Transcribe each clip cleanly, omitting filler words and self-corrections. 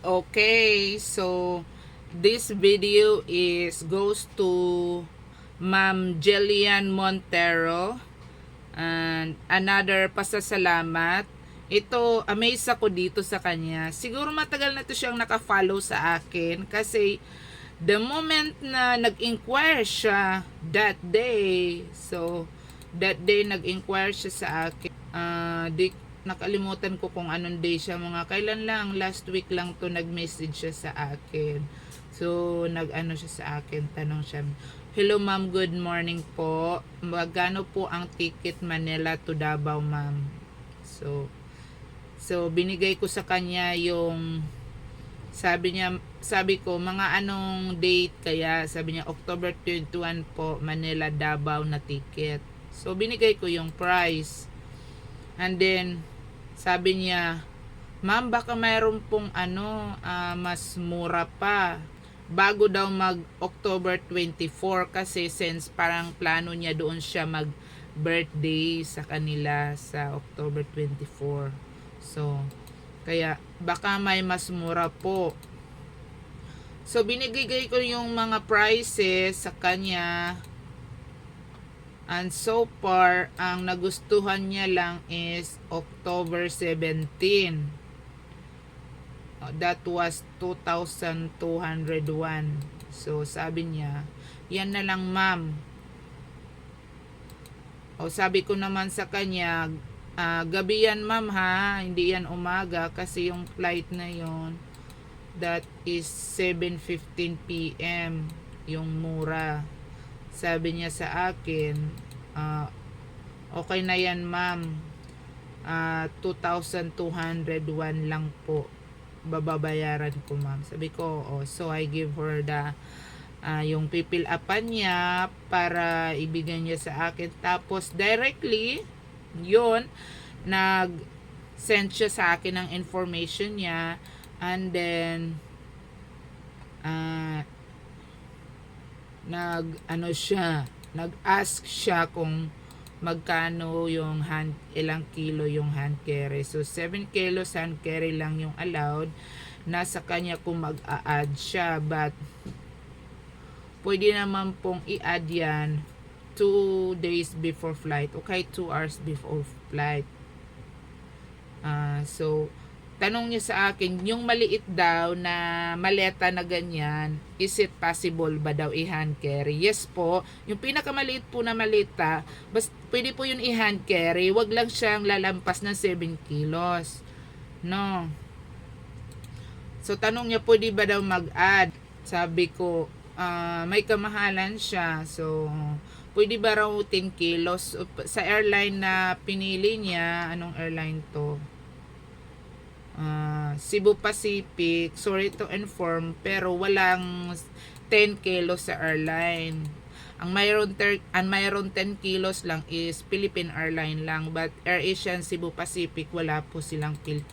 Okay, so this video goes to Ma'am Jillian Montero, and another pasasalamat. Ito, amazed ako dito sa kanya. Siguro matagal na to siyang naka-follow sa akin kasi the moment na nag-inquire siya that day, so that day nag-inquire siya sa akin. Nakalimutan ko kung anong day siya, mga kailan lang, last week lang to nag-message siya sa akin. So nag-ano siya sa akin, tanong siya, "Hello ma'am, good morning po. Magkano po ang ticket Manila to Davao, ma'am?" So binigay ko sa kanya yung sabi ko, mga anong date kaya? Sabi niya, October 21 po, Manila Davao na ticket. So binigay ko yung price. And then sabi niya, "Ma'am, baka mayroon pong mas mura pa." Bago daw mag October 24 kasi since parang plano niya doon siya mag birthday sa kanila sa October 24. So, kaya baka may mas mura po. So, binigay ko yung mga prices sa kanya. And so far, ang nagustuhan niya lang is October 17. That was 2,201. So, sabi niya, "Yan na lang, ma'am." Sabi ko naman sa kanya, "Gabi yan, ma'am, ha? Hindi yan umaga kasi yung flight na yon, that is 7:15 p.m. yung mura." Sabi niya sa akin, "Okay na yan, ma'am. 2,201 lang po bababayaran ko, ma'am." Sabi ko, so I give her yung pipil upan niya para ibigay niya sa akin. Tapos directly, yun, nag-send siya sa akin ng information niya. And then, nag-ask siya kung magkano yung ilang kilo yung hand carry. So 7 kilos hand carry lang yung allowed. Nasa kanya kung mag-a-add siya, but pwede naman pong i-add yan 2 days before flight, okay, 2 hours before flight. So tanong niya sa akin, yung maliit daw na maleta na ganyan, is it possible ba daw i-hand carry? Yes po. Yung pinakamaliit po na maleta, pwede po yun i-hand carry. Wag lang siyang lalampas ng 7 kilos. No. So tanong niya, pwede ba daw mag-add? Sabi ko, may kamahalan siya. So, pwede ba raw 10 kilos? Sa airline na pinili niya, anong airline to? Cebu Pacific, sorry to inform, pero walang 10 kilos sa airline. Ang mayroon 10 kilos lang is Philippine Airline lang, but AirAsia Cebu Pacific wala po silang 10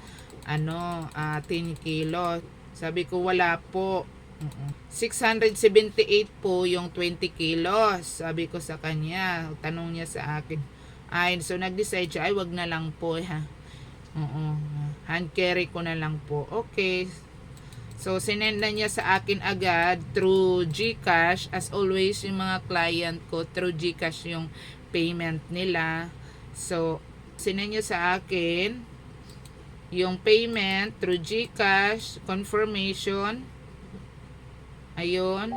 kilos. Sabi ko, wala po. 678 po yung 20 kilos. Sabi ko sa kanya, tanong niya sa akin. So nag-decide siya, wag na lang po, ha. Hand carry ko na lang po. Okay. So, sinend na niya sa akin agad through GCash. As always, yung mga client ko, through GCash yung payment nila. So, sinend niya sa akin yung payment through GCash, confirmation. Ayun.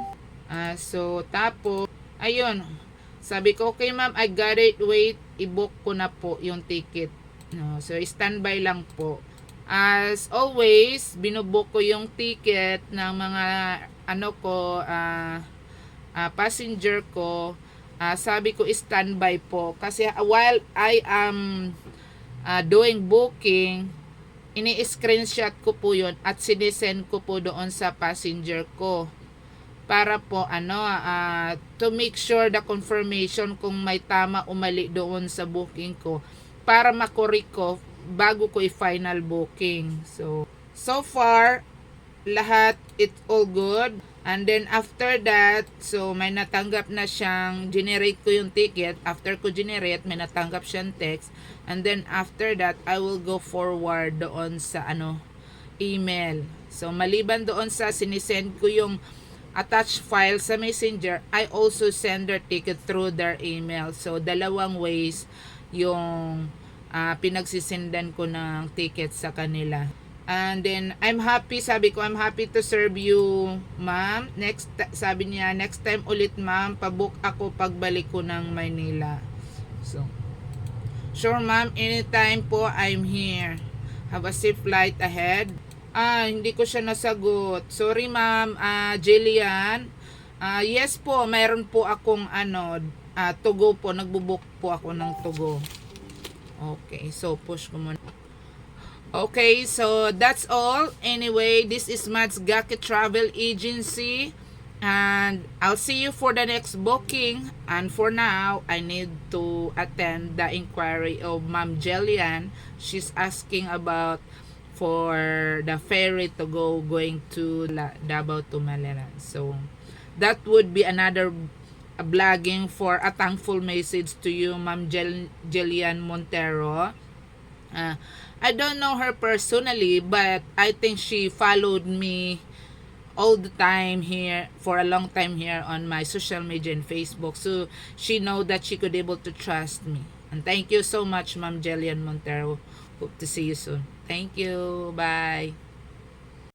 So, tapos, ayun. Sabi ko, okay ma'am, I got it. Wait, i-book ko na po yung ticket. No, so, standby lang po. As always, binubook ko yung ticket ng mga passenger ko. Sabi ko, standby po. Kasi while I am doing booking, ini-screenshot ko po yun at sinisend ko po doon sa passenger ko. Para po to make sure the confirmation kung may tama o mali doon sa booking ko, para makorek ko bago ko i-final booking. So far lahat it's all good. And then after that, so may natanggap na siyang, generate ko yung ticket. After ko generate, may natanggap siyang text. And then after that, I will go forward doon sa email. So maliban doon sa sinisend ko yung attached file sa Messenger, I also send their ticket through their email. So dalawang ways yung pinagsisendan ko ng ticket sa kanila. And then I'm happy, sabi ko, I'm happy to serve you, ma'am. Sabi niya, next time ulit, ma'am, pabook ako pagbalik ko ng Manila. So sure, ma'am, anytime po, I'm here. Have a safe flight ahead. Hindi ko siya nasagot. Sorry, ma'am. Jillian. Yes po, mayroon po akong Tugo po. Nagbubook po ako ng Tugo. Okay, so push ko muna. Okay, so that's all. Anyway, this is Mads Gaki Travel Agency. And I'll see you for the next booking. And for now, I need to attend the inquiry of Ma'am Jillian. She's asking about for the ferry to going to Davao to Malaran. So that would be another blogging for a thankful message to you, Ma'am Jillian Montero. I don't know her personally, but I think she followed me all the time here for a long time here on my social media and Facebook, so she know that she could able to trust me. And thank you so much, Ma'am Jillian Montero. Hope to see you soon. Thank you. Bye.